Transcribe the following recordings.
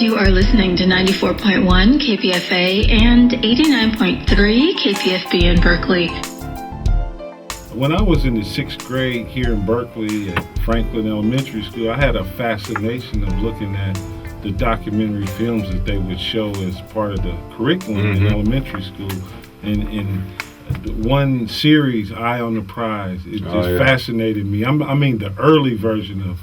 You are listening to 94.1 KPFA and 89.3 KPFB in Berkeley. When I was in the 6th grade here in Berkeley at Franklin Elementary School, I had a fascination of looking at the documentary films that they would show as part of the curriculum in elementary school. And one series, Eye on the Prize, it just fascinated me. I mean, the early version of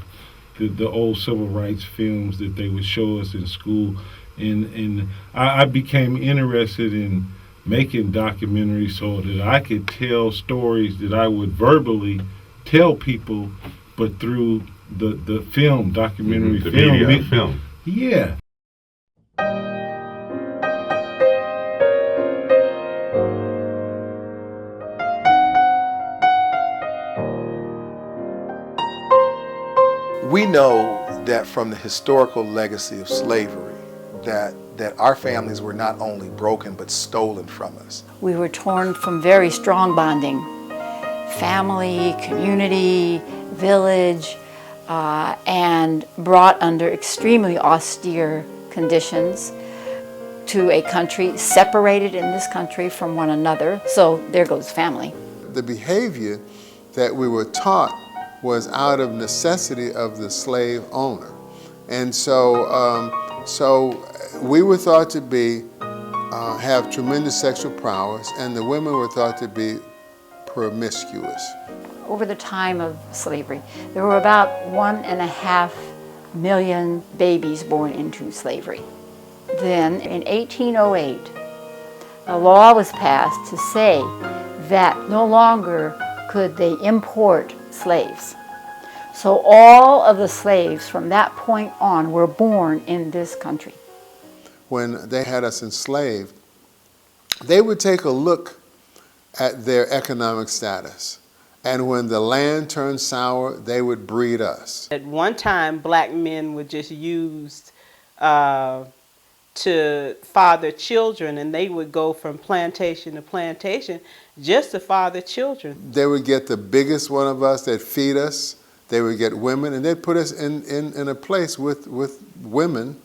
the old civil rights films that they would show us in school. And I became interested in making documentaries so that I could tell stories that I would verbally tell people, but through the film, documentary the film. media film. Yeah. We know that from the historical legacy of slavery that our families were not only broken but stolen from us. We were torn from very strong bonding, family, community, village, and brought under extremely austere conditions to a country separated in this country from one another. So there goes family. The behavior that we were taught was out of necessity of the slave owner. And so we were thought to be, have tremendous sexual prowess, and the women were thought to be promiscuous. Over the time of slavery, there were about 1.5 million babies born into slavery. Then in 1808, a law was passed to say that no longer could they import slaves. So all of the slaves from that point on were born in this country. When they had us enslaved, they would take a look at their economic status. And when the land turned sour, they would breed us. At one time, black men were just used to father children, and they would go from plantation to plantation just to father children. They would get the biggest one of us, they'd feed us, they would get women, and they'd put us in a place with women,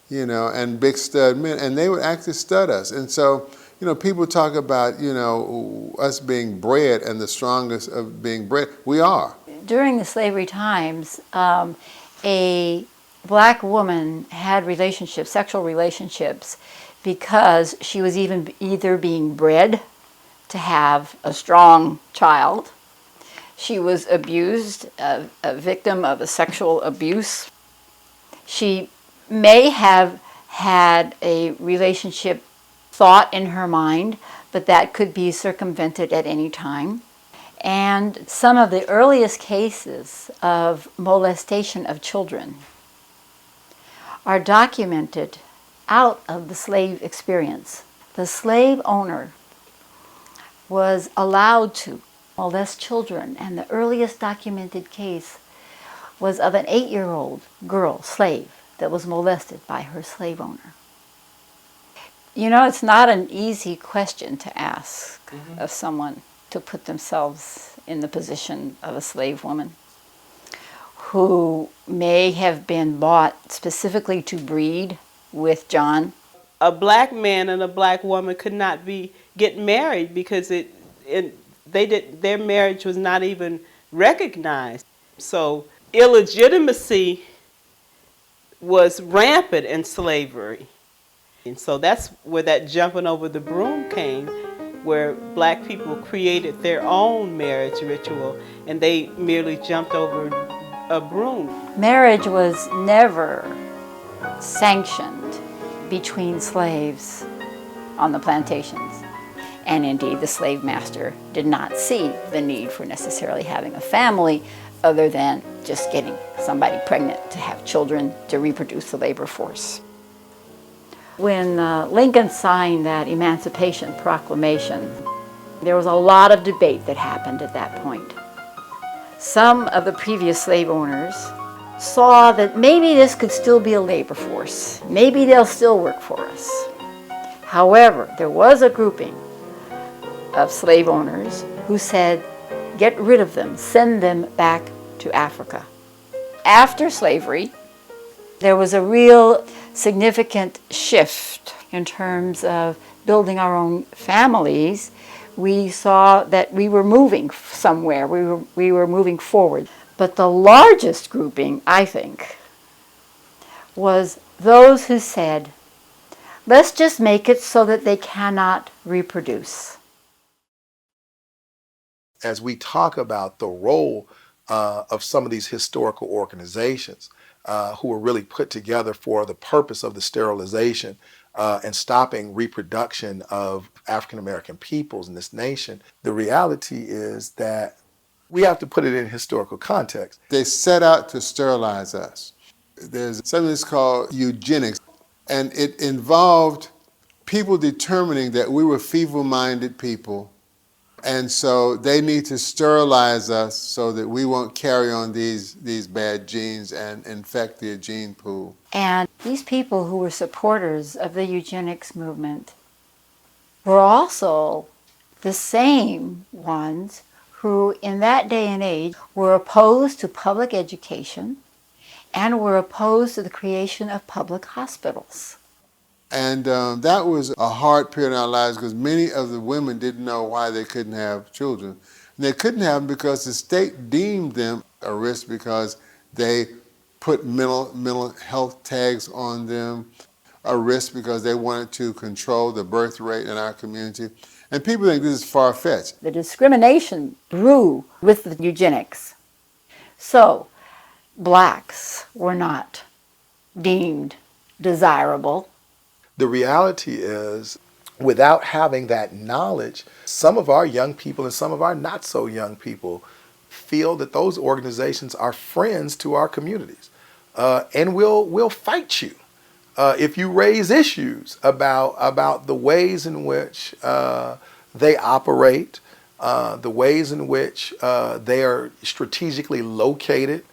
you know, and big stud men, and they would actually stud us. And so, you know, people talk about, you know, us being bred and the strongest of being bred. We are. During the slavery times, a black woman had relationships, sexual relationships, because she was either being bred to have a strong child, she was abused, a victim of a sexual abuse. She may have had a relationship thought in her mind, but that could be circumvented at any time. And some of the earliest cases of molestation of children are documented out of the slave experience. The slave owner was allowed to molest children, and the earliest documented case was of an 8-year-old girl, slave, that was molested by her slave owner. You know, it's not an easy question to ask of someone to put themselves in the position of a slave woman who may have been bought specifically to breed with John. A black man and a black woman could not get married because their marriage was not even recognized. So illegitimacy was rampant in slavery. And so that's where that jumping over the broom came, where black people created their own marriage ritual and they merely jumped over a broom. Marriage was never sanctioned between slaves on the plantations. And indeed, the slave master did not see the need for necessarily having a family other than just getting somebody pregnant to have children to reproduce the labor force. When Lincoln signed that Emancipation Proclamation, there was a lot of debate that happened at that point. Some of the previous slave owners saw that maybe this could still be a labor force. Maybe they'll still work for us. However, there was a grouping of slave owners who said, get rid of them, send them back to Africa. After slavery, there was a real significant shift in terms of building our own families, we saw that we were moving somewhere, we were moving forward. But the largest grouping, I think, was those who said, let's just make it so that they cannot reproduce. As we talk about the role of some of these historical organizations who were really put together for the purpose of the sterilization and stopping reproduction of African American peoples in this nation, the reality is that we have to put it in historical context. They set out to sterilize us. There's something that's called eugenics, and it involved people determining that we were feeble-minded people, and so they need to sterilize us so that we won't carry on these bad genes and infect the gene pool. And these people who were supporters of the eugenics movement were also the same ones who, in that day and age, were opposed to public education and were opposed to the creation of public hospitals. And that was a hard period in our lives because many of the women didn't know why they couldn't have children. And they couldn't have them because the state deemed them a risk because they put mental health tags on them, a risk because they wanted to control the birth rate in our community. And people think this is far-fetched. The discrimination grew with the eugenics. So blacks were not deemed desirable. The reality is, without having that knowledge, some of our young people and some of our not so young people feel that those organizations are friends to our communities and will fight you if you raise issues about the ways in which they operate, the ways in which they are strategically located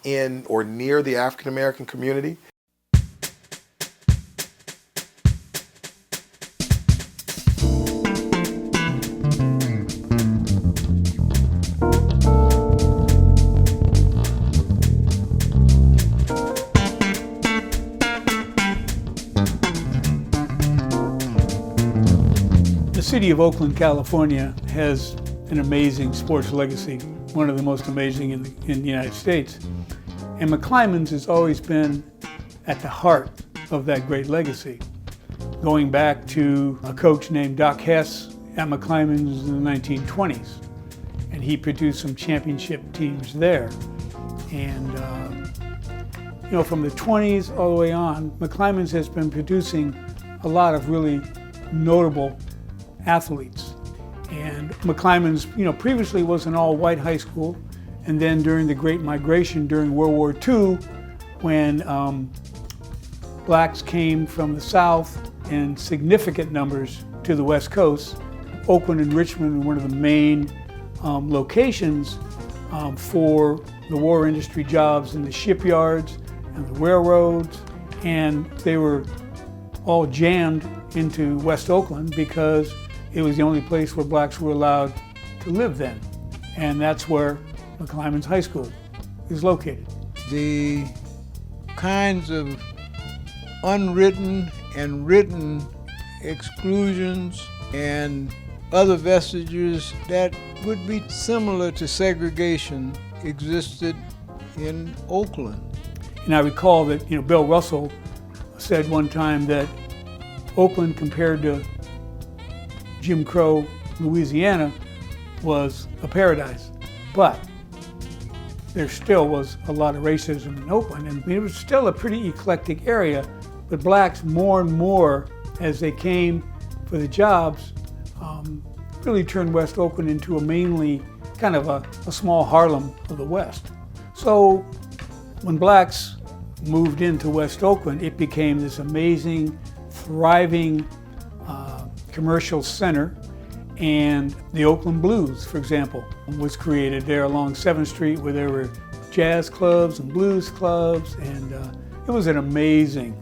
in or near the African American community. The city of Oakland, California has an amazing sports legacy, one of the most amazing in the United States. And McClymonds has always been at the heart of that great legacy, going back to a coach named Doc Hess at McClymonds in the 1920s. And he produced some championship teams there. And from the 20s all the way on, McClymonds has been producing a lot of really notable athletes. And McClymonds, previously was an all-white high school, and then during the Great Migration during World War II, when blacks came from the South in significant numbers to the West Coast, Oakland and Richmond were one of the main locations for the war industry jobs in the shipyards and the railroads, and they were all jammed into West Oakland because it was the only place where blacks were allowed to live then. And that's where McClymonds High School is located. The kinds of unwritten and written exclusions and other vestiges that would be similar to segregation existed in Oakland. And I recall that, Bill Russell said one time that Oakland compared to Jim Crow, Louisiana, was a paradise. But there still was a lot of racism in Oakland, and it was still a pretty eclectic area, but blacks more and more, as they came for the jobs, really turned West Oakland into a mainly kind of a small Harlem of the West. So when blacks moved into West Oakland, it became this amazing, thriving commercial center, and the Oakland Blues, for example, was created there along 7th Street, where there were jazz clubs and blues clubs, and it was an amazing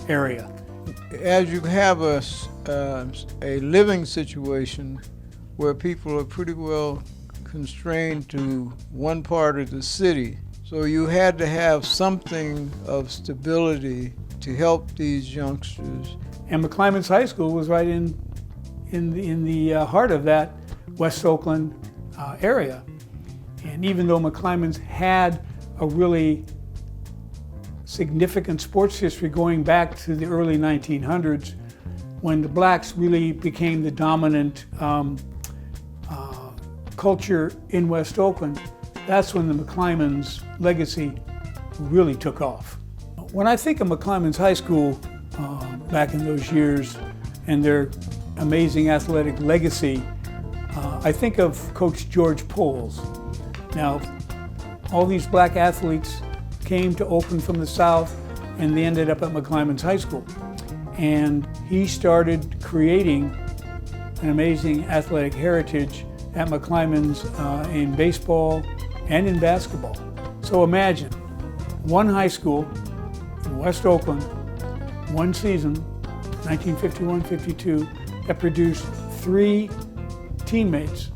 area. As you have a living situation where people are pretty well constrained to one part of the city, so you had to have something of stability to help these youngsters. And McClymonds High School was right in the heart of that West Oakland area. And even though McClymonds had a really significant sports history going back to the early 1900s, when the blacks really became the dominant culture in West Oakland, that's when the McClymonds legacy really took off. When I think of McClymonds High School back in those years and their amazing athletic legacy, I think of Coach George Poles. Now, all these black athletes came to Oakland from the South and they ended up at McClymonds High School. And he started creating an amazing athletic heritage at McClymonds in baseball and in basketball. So imagine one high school in West Oakland, one season, 1951-52, that produced 3 teammates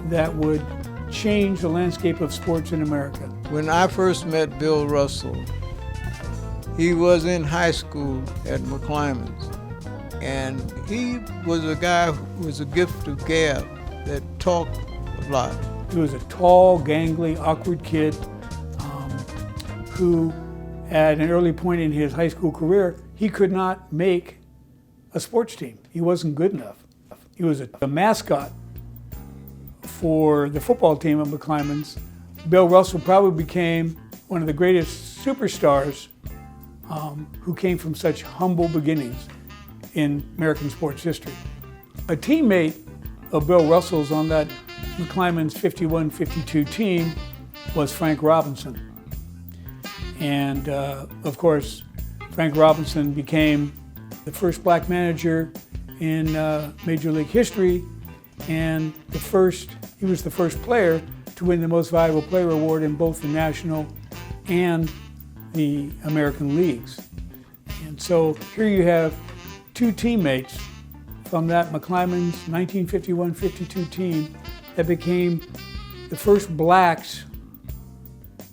that would change the landscape of sports in America. When I first met Bill Russell, he was in high school at McClymonds, and he was a guy who was a gift of gab that talked a lot. He was a tall, gangly, awkward kid who, at an early point in his high school career, he could not make a sports team. He wasn't good enough. He was a mascot for the football team at McClymonds. Bill Russell probably became one of the greatest superstars who came from such humble beginnings in American sports history. A teammate of Bill Russell's on that McClymonds 51-52 team was Frank Robinson. And of course, Frank Robinson became the first black manager in Major League history, and he was the first player to win the Most Valuable Player award in both the National and the American leagues. And so here you have 2 teammates from that McClymonds 1951-52 team that became the first blacks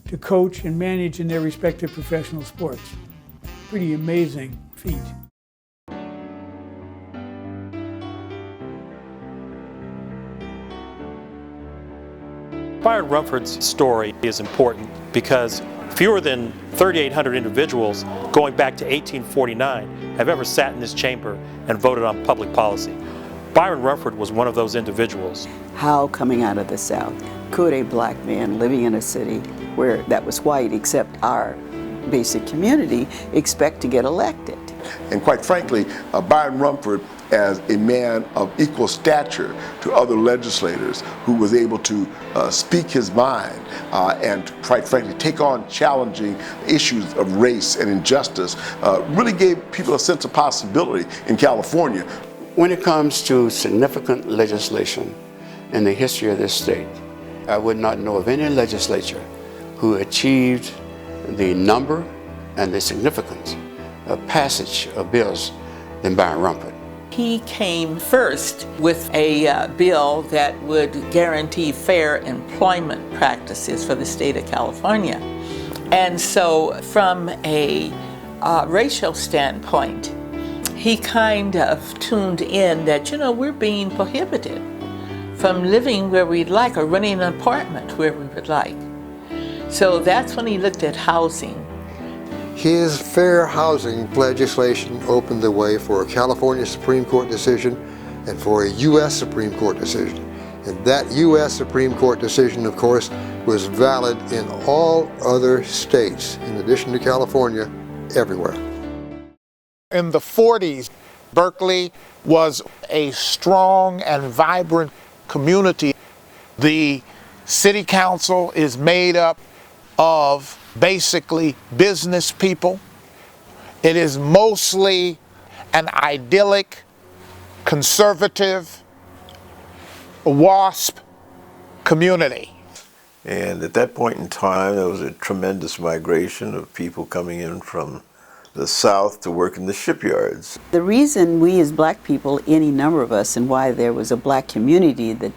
to coach and manage in their respective professional sports. Pretty amazing feat. Byron Rumford's story is important because fewer than 3,800 individuals going back to 1849 have ever sat in this chamber and voted on public policy. Byron Rumford was one of those individuals. How, coming out of the South, could a black man living in a city where that was white, except our basic community, expect to get elected? And quite frankly, Byron Rumford, as a man of equal stature to other legislators who was able to speak his mind and quite frankly take on challenging issues of race and injustice, really gave people a sense of possibility in California. When it comes to significant legislation in the history of this state, I would not know of any legislature who achieved the number and the significance of passage of bills than Byron Rumford. He came first with a bill that would guarantee fair employment practices for the state of California. And so from a racial standpoint, he kind of tuned in that, you know, we're being prohibited from living where we'd like or running an apartment where we would like. So that's when he looked at housing. His fair housing legislation opened the way for a California Supreme Court decision and for a U.S. Supreme Court decision. And that U.S. Supreme Court decision, of course, was valid in all other states, in addition to California, everywhere. In the 40s, Berkeley was a strong and vibrant community. The city council is made up of basically business people. It is mostly an idyllic, conservative, WASP community. And at that point in time, there was a tremendous migration of people coming in from the South to work in the shipyards. The reason we as black people, any number of us, and why there was a black community that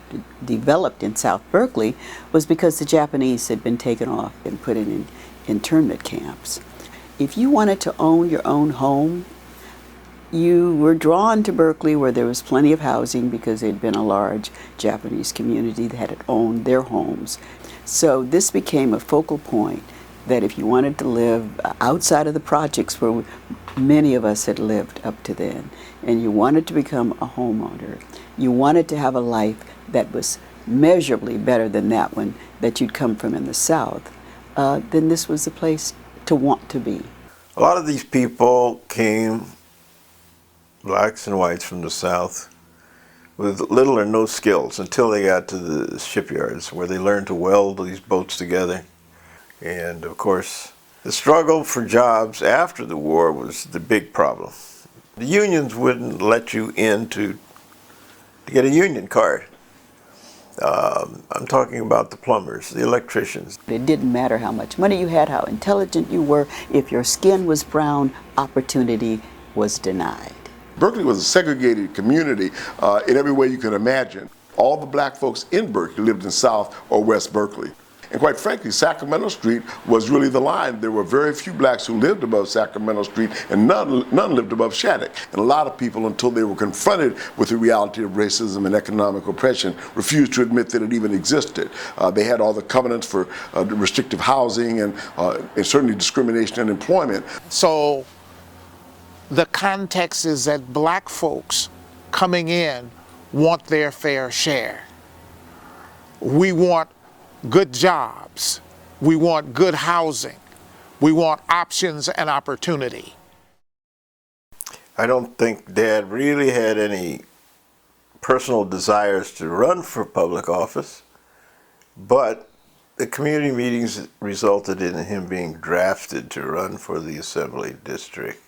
developed in South Berkeley was because the Japanese had been taken off and put in internment camps. if you wanted to own your own home, you were drawn to Berkeley, where there was plenty of housing because there'd been a large Japanese community that had owned their homes. So this became a focal point that if you wanted to live outside of the projects where many of us had lived up to then, and you wanted to become a homeowner, you wanted to have a life that was measurably better than that one that you'd come from in the South, then this was the place to want to be. A lot of these people came, blacks and whites from the South, with little or no skills until they got to the shipyards, where they learned to weld these boats together. And of course, the struggle for jobs after the war was the big problem. The unions wouldn't let you in to get a union card. I'm talking about the plumbers, the electricians. It didn't matter how much money you had, how intelligent you were. If your skin was brown, opportunity was denied. Berkeley was a segregated community in every way you can imagine. All the black folks in Berkeley lived in South or West Berkeley. And quite frankly, Sacramento Street was really the line. There were very few blacks who lived above Sacramento Street, and none lived above Shattuck. And a lot of people, until they were confronted with the reality of racism and economic oppression, refused to admit that it even existed. They had all the covenants for restrictive housing and certainly discrimination in employment. So the context is that black folks coming in want their fair share. We want good jobs. We want good housing. We want options and opportunity. I don't think Dad really had any personal desires to run for public office, but the community meetings resulted in him being drafted to run for the Assembly District.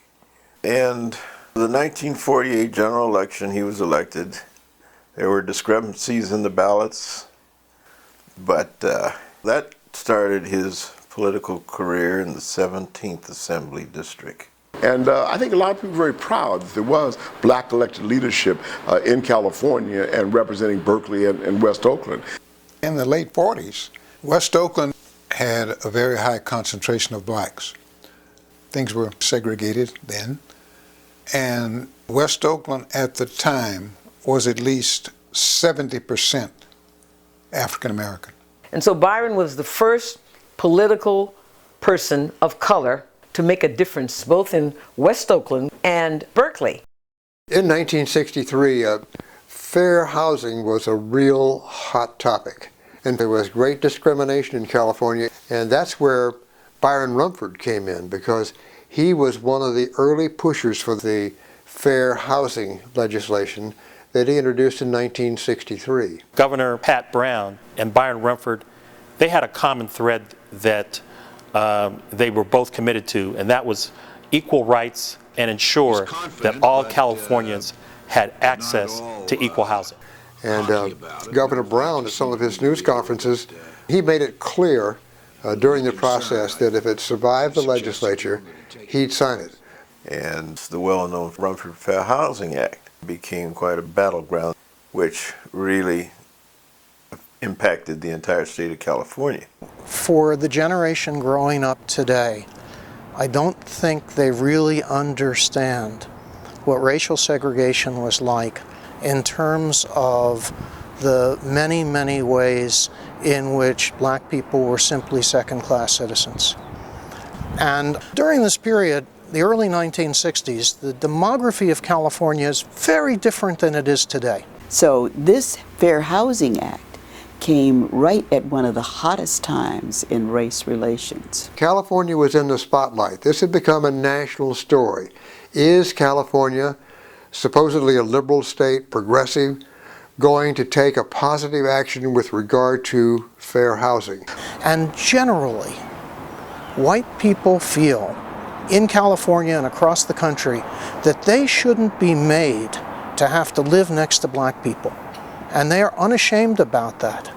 And the 1948 general election, he was elected. There were discrepancies in the ballots, but that started his political career in the 17th Assembly District. And I think a lot of people are very proud that there was black elected leadership in California and representing Berkeley and West Oakland. In the late 40s, West Oakland had a very high concentration of blacks. Things were segregated then, and West Oakland at the time was at least 70% African American. And so Byron was the first political person of color to make a difference both in West Oakland and Berkeley. In 1963, fair housing was a real hot topic. And there was great discrimination in California. And that's where Byron Rumford came in, because he was one of the early pushers for the fair housing legislation that he introduced in 1963. Governor Pat Brown and Byron Rumford, they had a common thread that they were both committed to, and that was equal rights and ensure that all Californians had access to equal housing. And Governor Brown, at some of his news conferences, he made it clear during the process that if it survived the legislature, he'd sign it. And the well-known Rumford Fair Housing Act became quite a battleground, which really impacted the entire state of California. For the generation growing up today, I don't think they really understand what racial segregation was like in terms of the many, many ways in which black people were simply second-class citizens. And during this period, the early 1960s, the demography of California is very different than it is today. So this Fair Housing Act came right at one of the hottest times in race relations. California was in the spotlight. This had become a national story. Is California, supposedly a liberal state, progressive, going to take a positive action with regard to fair housing? And generally, white people feel in California and across the country that they shouldn't be made to have to live next to black people. And they are unashamed about that.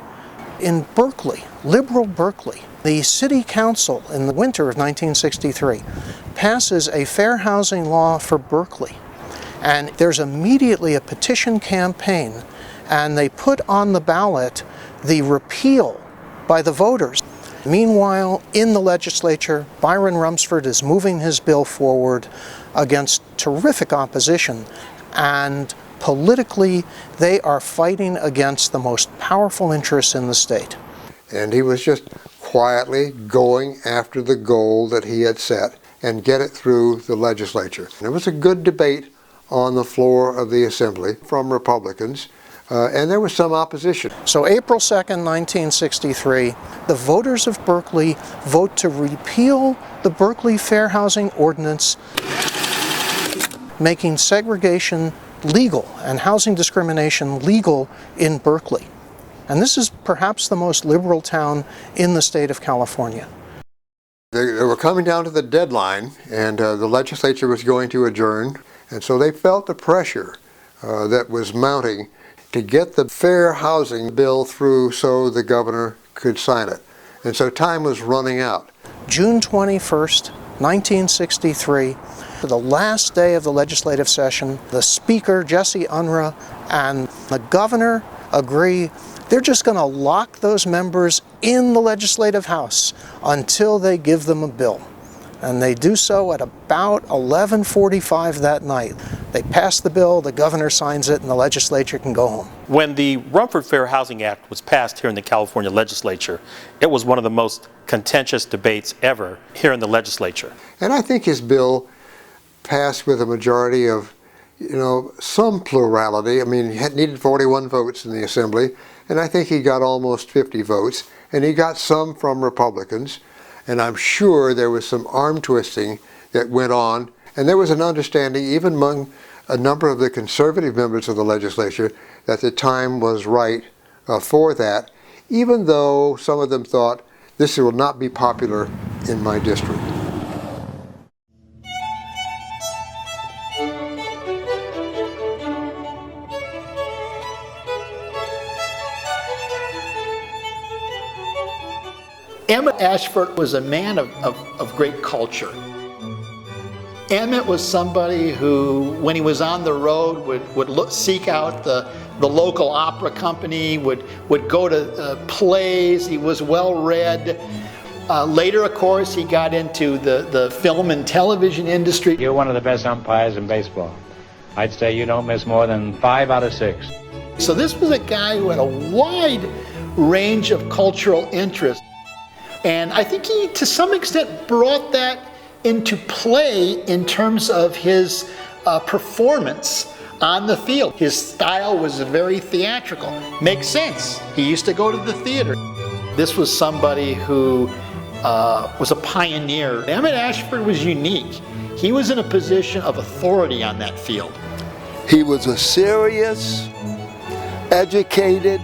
In Berkeley, liberal Berkeley, the city council in the winter of 1963 passes a fair housing law for Berkeley. And there's immediately a petition campaign, and they put on the ballot the repeal by the voters. Meanwhile, in the legislature, Byron Rumford is moving his bill forward against terrific opposition, and politically, they are fighting against the most powerful interests in the state. And he was just quietly going after the goal that he had set and get it through the legislature. There was a good debate on the floor of the Assembly from Republicans, and there was some opposition. So April 2nd, 1963, the voters of Berkeley vote to repeal the Berkeley Fair Housing Ordinance, making segregation legal and housing discrimination legal in Berkeley. And this is perhaps the most liberal town in the state of California. They were coming down to the deadline, and the legislature was going to adjourn, and so they felt the pressure that was mounting to get the fair housing bill through so the governor could sign it. And so time was running out. June 21st, 1963, the last day of the legislative session, the Speaker, Jesse Unruh, and the governor agree they're just going to lock those members in the legislative house until they give them a bill. And they do so at about 11:45 that night. They pass the bill, the governor signs it, and the legislature can go home. When the Rumford Fair Housing Act was passed here in the California legislature, it was one of the most contentious debates ever here in the legislature. And I think his bill passed with a majority of, some plurality. I mean, he needed 41 votes in the Assembly, and I think he got almost 50 votes, and he got some from Republicans, and I'm sure there was some arm twisting that went on, and there was an understanding even among a number of the conservative members of the legislature that the time was right for that, even though some of them thought this will not be popular in my district. Emmett Ashford was a man of great culture. Emmett was somebody who, when he was on the road, would seek out the local opera company, would go to plays. He was well-read. Later, of course, he got into the film and television industry. You're one of the best umpires in baseball. I'd say you don't miss more than 5 out of 6. So this was a guy who had a wide range of cultural interests. And I think he, to some extent, brought that into play in terms of his performance on the field. His style was very theatrical. Makes sense. He used to go to the theater. This was somebody who was a pioneer. Emmett Ashford was unique. He was in a position of authority on that field. He was a serious, educated,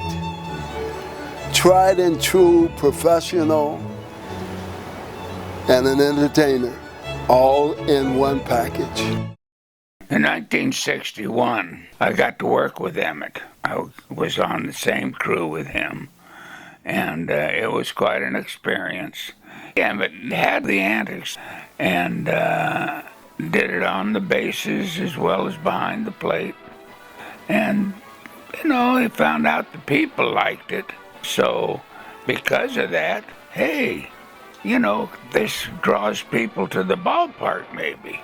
tried and true professional, and an entertainer, all in one package. In 1961, I got to work with Emmett. I was on the same crew with him, and it was quite an experience. Emmett had the antics and did it on the bases as well as behind the plate. And, he found out the people liked it. So, because of that, hey, this draws people to the ballpark maybe.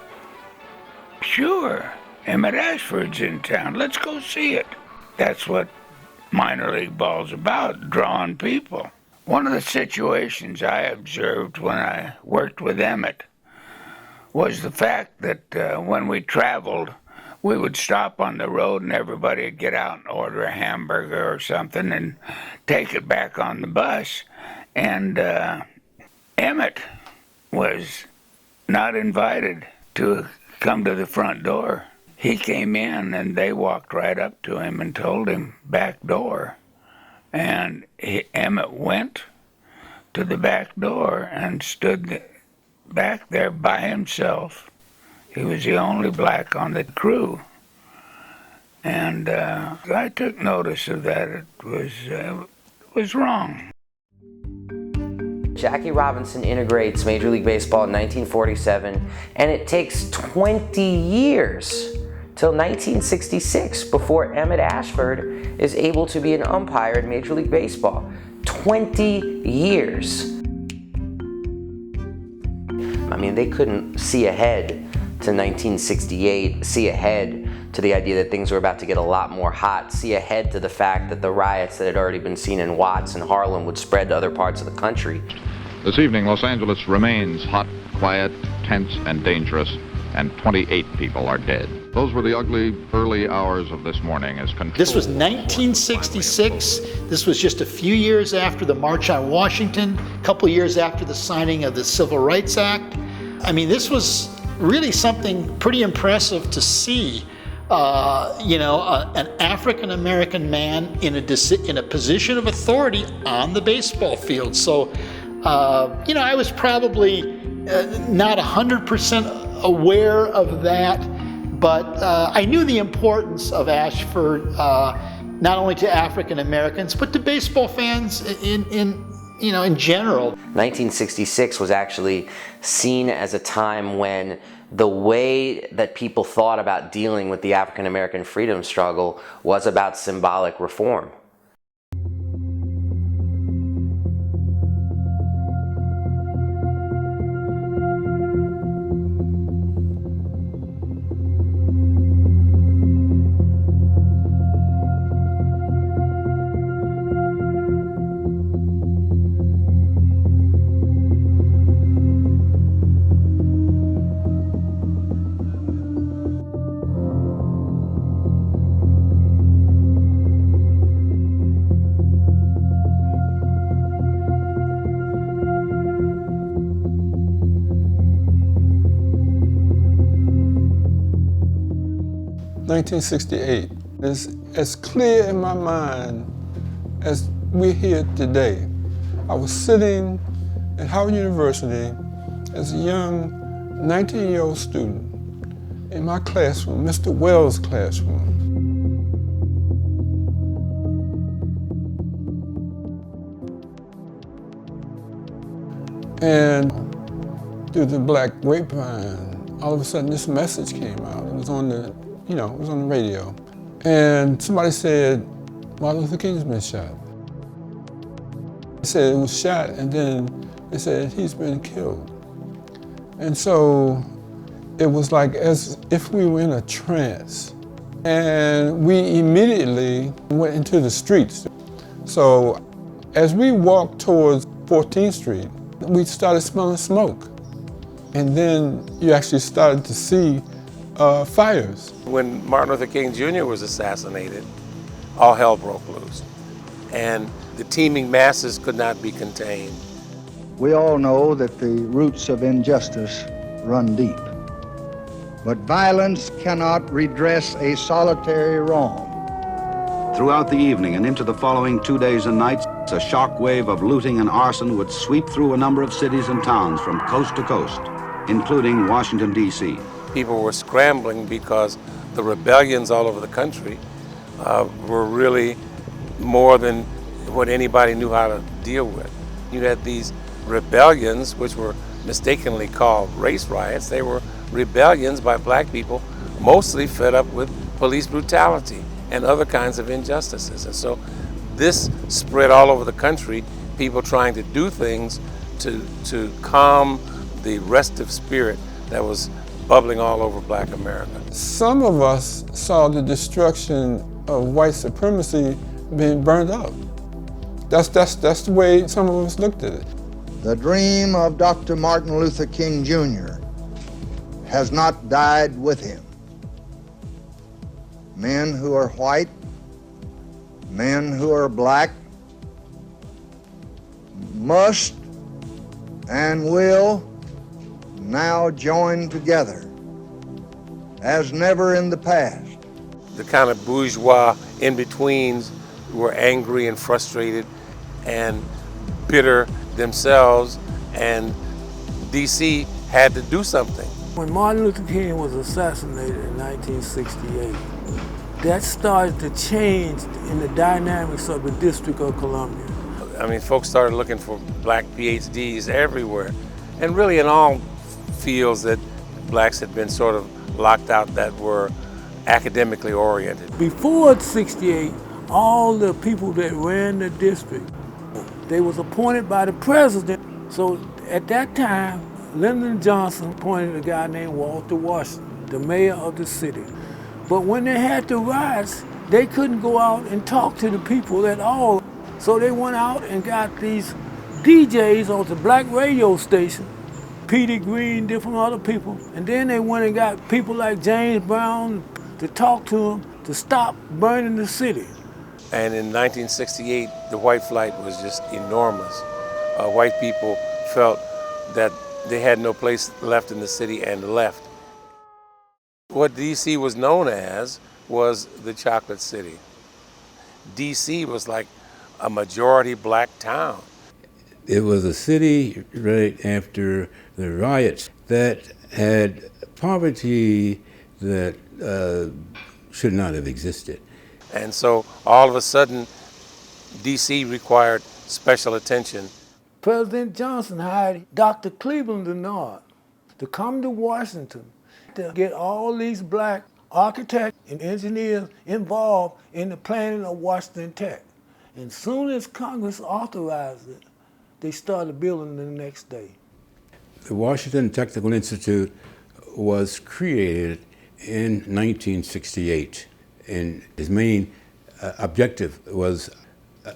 Sure, Emmett Ashford's in town. Let's go see it. That's what minor league ball's about, drawing people. One of the situations I observed when I worked with Emmett was the fact that when we traveled, we would stop on the road and everybody would get out and order a hamburger or something and take it back on the bus. And Emmett was not invited to come to the front door. He came in and they walked right up to him and told him back door. And Emmett went to the back door and stood back there by himself. He was the only black on the crew. And I took notice of that. It was wrong. Jackie Robinson integrates Major League Baseball in 1947, and it takes 20 years till 1966 before Emmett Ashford is able to be an umpire in Major League Baseball. 20 years. I mean, they couldn't see ahead to 1968, see ahead to the idea that things were about to get a lot more hot, see ahead to the fact that the riots that had already been seen in Watts and Harlem would spread to other parts of the country. This evening, Los Angeles remains hot, quiet, tense, and dangerous, and 28 people are dead. Those were the ugly early hours of this morning as control. This was 1966. This was just a few years after the March on Washington, a couple years after the signing of the Civil Rights Act. I mean, this was really something pretty impressive to see. An African-American man in a position of authority on the baseball field. So, I was probably not 100% aware of that, but I knew the importance of Ashford, not only to African-Americans, but to baseball fans in general. 1966 was actually seen as a time when the way that people thought about dealing with the African American freedom struggle was about symbolic reform. (1968) is as clear in my mind as we're here today. I was sitting at Howard University as a young 19-year-old student in my classroom, Mr. Wells' classroom. And through the black grapevine, all of a sudden this message came out. It was on the it was on the radio. And somebody said, Martin Luther King's been shot. They said it was shot, and then they said he's been killed. And so it was like as if we were in a trance. And we immediately went into the streets. So as we walked towards 14th Street, we started smelling smoke. And then you actually started to see fires. When Martin Luther King Jr. was assassinated, all hell broke loose. And the teeming masses could not be contained. We all know that the roots of injustice run deep. But violence cannot redress a solitary wrong. Throughout the evening and into the following 2 days and nights, a shock wave of looting and arson would sweep through a number of cities and towns from coast to coast, including Washington, D.C. People were scrambling because the rebellions all over the country were really more than what anybody knew how to deal with. You had these rebellions, which were mistakenly called race riots. They were rebellions by black people, mostly fed up with police brutality and other kinds of injustices. And so this spread all over the country, people trying to do things to calm the restive spirit that was bubbling all over black America. Some of us saw the destruction of white supremacy being burned up. That's the way some of us looked at it. The dream of Dr. Martin Luther King Jr. has not died with him. Men who are white, men who are black, must and will now join together as never in the past. The kind of bourgeois in-betweens were angry and frustrated and bitter themselves, and DC had to do something. When Martin Luther King was assassinated in 1968, that started to change in the dynamics of the District of Columbia. I mean, folks started looking for black PhDs everywhere, and really in all fields that blacks had been sort of locked out that were academically oriented. Before '68, all the people that ran the district, they was appointed by the president. So at that time, Lyndon Johnson appointed a guy named Walter Washington, the mayor of the city. But when they had the riots, they couldn't go out and talk to the people at all. So they went out and got these DJs on the black radio station, Petey Green, different other people. And then they went and got people like James Brown to talk to them to stop burning the city. And in 1968, the white flight was just enormous. White people felt that they had no place left in the city and left. What D.C. was known as was the Chocolate City. D.C. was like a majority black town. It was a city right after the riots that had poverty that should not have existed. And so all of a sudden, D.C. required special attention. President Johnson hired Dr. Cleveland Denard to come to Washington to get all these black architects and engineers involved in the planning of Washington Tech. And soon as Congress authorized it, they started building the next day. The Washington Technical Institute was created in 1968, and its main objective was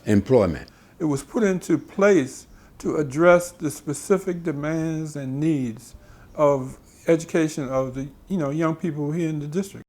employment. It was put into place to address the specific demands and needs of education of the young people here in the district.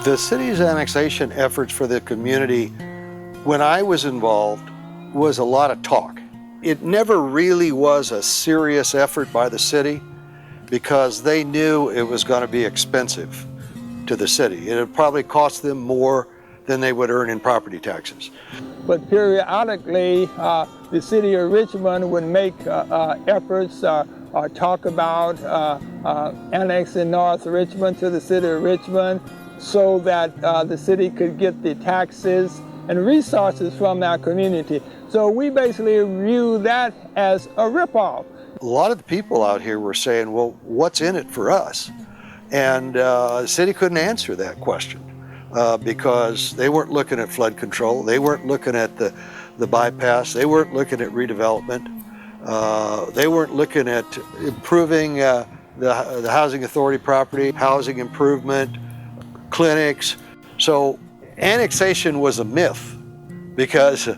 The city's annexation efforts for the community, when I was involved, was a lot of talk. It never really was a serious effort by the city because they knew it was going to be expensive to the city. It would probably cost them more than they would earn in property taxes. But periodically, the city of Richmond would make efforts or talk about annexing North Richmond to the city of Richmond, so that the city could get the taxes and resources from our community. So we basically view that as a ripoff. A lot of the people out here were saying, well, what's in it for us? And the city couldn't answer that question because they weren't looking at flood control, they weren't looking at the bypass, they weren't looking at redevelopment, they weren't looking at improving the housing authority property, housing improvement, clinics. So annexation was a myth because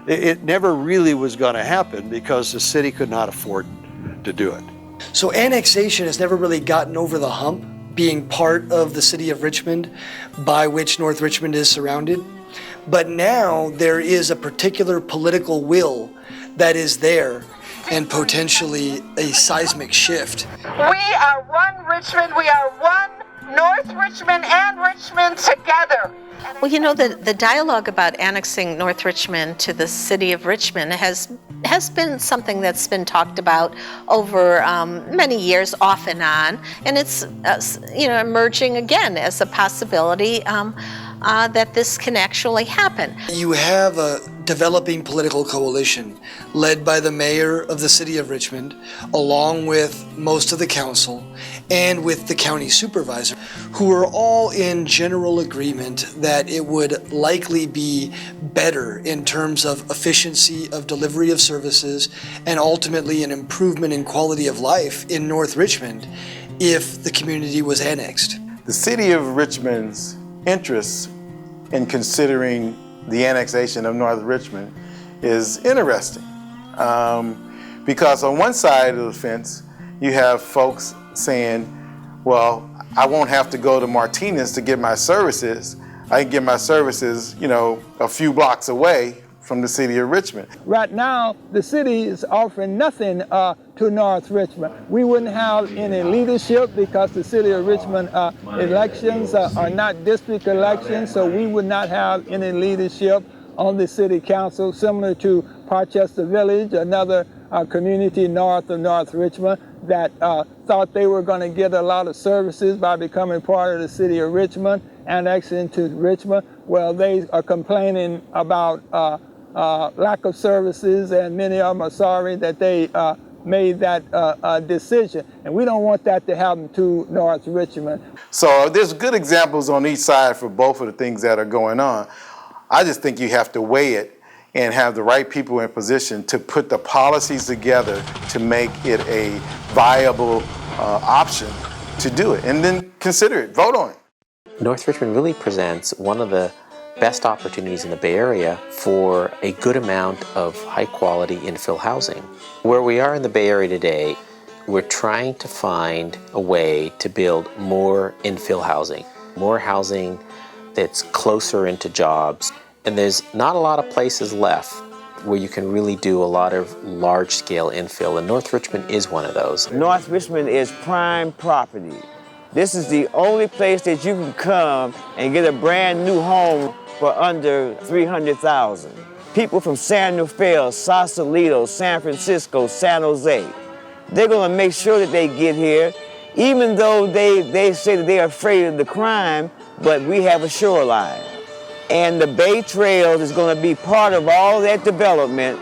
it never really was going to happen because the city could not afford to do it. So annexation has never really gotten over the hump, being part of the city of Richmond by which North Richmond is surrounded. But now there is a particular political will that is there and potentially a seismic shift. We are one Richmond, we are one North Richmond and Richmond together. Well, you know, the dialogue about annexing North Richmond to the city of Richmond has been something that's been talked about over many years, off and on, and it's emerging again as a possibility that this can actually happen. You have a developing political coalition led by the mayor of the city of Richmond, along with most of the council and with the county supervisor, who are all in general agreement that it would likely be better in terms of efficiency of delivery of services and ultimately an improvement in quality of life in North Richmond if the community was annexed. The city of Richmond's interests in considering the annexation of North Richmond is interesting because on one side of the fence you have folks saying, well, I won't have to go to Martinez to get my services. I can get my services, a few blocks away from the city of Richmond. Right now, the city is offering nothing to North Richmond. We wouldn't have any leadership because the city of Richmond elections are not district elections, so we would not have any leadership on the city council, similar to Parchester Village, another community north of North Richmond that thought they were going to get a lot of services by becoming part of the city of Richmond, annexing to Richmond, Well, they are complaining about lack of services, and many of them are sorry that they made that decision. And we don't want that to happen to North Richmond. So there's good examples on each side for both of the things that are going on. I just think you have to weigh it and have the right people in position to put the policies together to make it a viable option to do it, and then consider it, vote on it. North Richmond really presents one of the best opportunities in the Bay Area for a good amount of high-quality infill housing. Where we are in the Bay Area today, we're trying to find a way to build more infill housing, more housing that's closer into jobs. And there's not a lot of places left where you can really do a lot of large-scale infill, and North Richmond is one of those. North Richmond is prime property. This is the only place that you can come and get a brand new home for under $300,000. People from San Rafael, Sausalito, San Francisco, San Jose, they're gonna make sure that they get here, even though they say that they're afraid of the crime, but we have a shoreline. And the Bay Trail is gonna be part of all that development,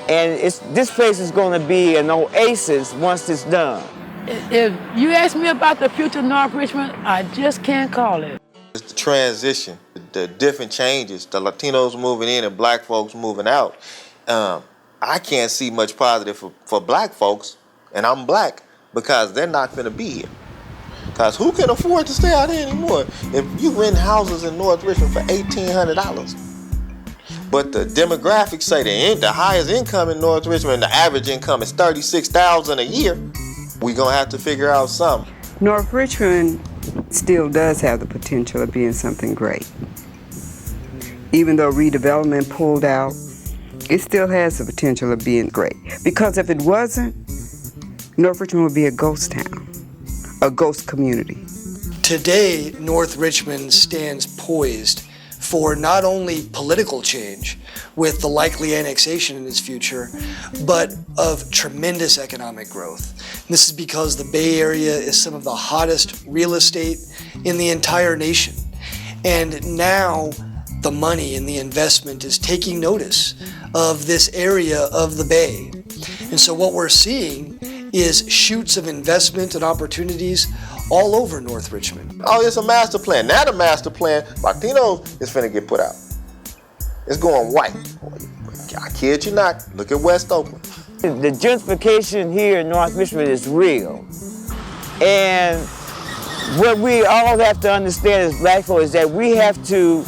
and this place is gonna be an oasis once it's done. If you ask me about the future of North Richmond, I just can't call it. It's the transition, the different changes, the Latinos moving in and black folks moving out. I can't see much positive for black folks, and I'm black, because they're not gonna be here. Because who can afford to stay out here anymore? If you rent houses in North Richmond for $1,800, but the demographics say the highest income in North Richmond, the average income is $36,000 a year, we're gonna have to figure out something. North Richmond still does have the potential of being something great. Even though redevelopment pulled out, it still has the potential of being great. Because if it wasn't, North Richmond would be a ghost town, a ghost community. Today, North Richmond stands poised for not only political change with the likely annexation in its future, but of tremendous economic growth. And this is because the Bay Area is some of the hottest real estate in the entire nation. And now the money and the investment is taking notice of this area of the Bay. And so what we're seeing is shoots of investment and opportunities all over North Richmond. Oh, it's a master plan. Now the master plan, Latinos is finna get put out. It's going white. I kid you not. Look at West Oakland. The gentrification here in North Richmond is real. And what we all have to understand as black folks is that we have to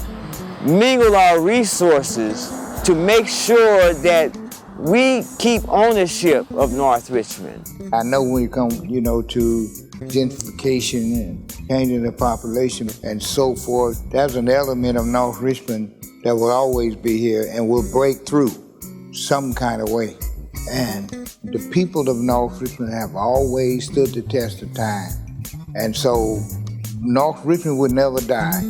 mingle our resources to make sure that we keep ownership of North Richmond. I know when it comes, to gentrification and changing the population and so forth, there's an element of North Richmond that will always be here and will break through some kind of way. And the people of North Richmond have always stood the test of time. And so North Richmond would never die.